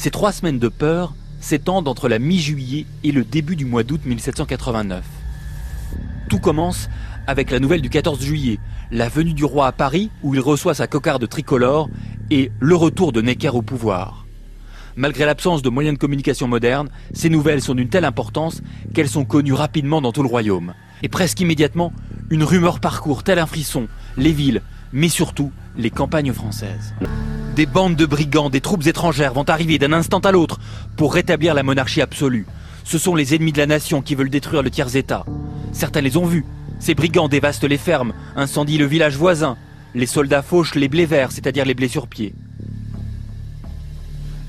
Ces 3 semaines de peur s'étendent entre la mi-juillet et le début du mois d'août 1789. Tout commence avec la nouvelle du 14 juillet, la venue du roi à Paris où il reçoit sa cocarde tricolore et le retour de Necker au pouvoir. Malgré l'absence de moyens de communication modernes, ces nouvelles sont d'une telle importance qu'elles sont connues rapidement dans tout le royaume. Et presque immédiatement, une rumeur parcourt tel un frisson les villes, mais surtout les campagnes françaises. Des bandes de brigands, des troupes étrangères vont arriver d'un instant à l'autre pour rétablir la monarchie absolue. Ce sont les ennemis de la nation qui veulent détruire le tiers-état. Certains les ont vus. Ces brigands dévastent les fermes, incendient le village voisin. Les soldats fauchent les blés verts, c'est-à-dire les blés sur pied.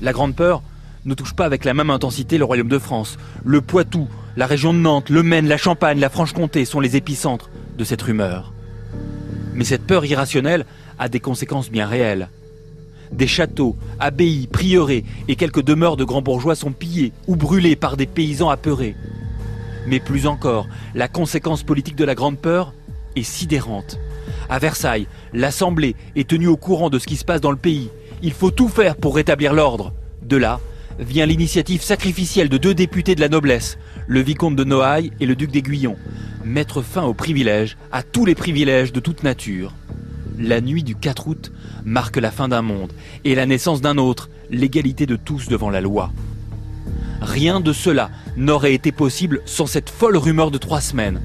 La Grande Peur ne touche pas avec la même intensité le royaume de France. Le Poitou, la région de Nantes, le Maine, la Champagne, la Franche-Comté sont les épicentres de cette rumeur. Mais cette peur irrationnelle a des conséquences bien réelles. Des châteaux, abbayes, prieurés et quelques demeures de grands bourgeois sont pillés ou brûlés par des paysans apeurés. Mais plus encore, la conséquence politique de la Grande Peur est sidérante. À Versailles, l'Assemblée est tenue au courant de ce qui se passe dans le pays. Il faut tout faire pour rétablir l'ordre. De là vient l'initiative sacrificielle de 2 députés de la noblesse, le vicomte de Noailles et le duc d'Aiguillon, mettre fin aux privilèges, à tous les privilèges de toute nature. La nuit du 4 août marque la fin d'un monde et la naissance d'un autre, l'égalité de tous devant la loi. Rien de cela n'aurait été possible sans cette folle rumeur de 3 semaines.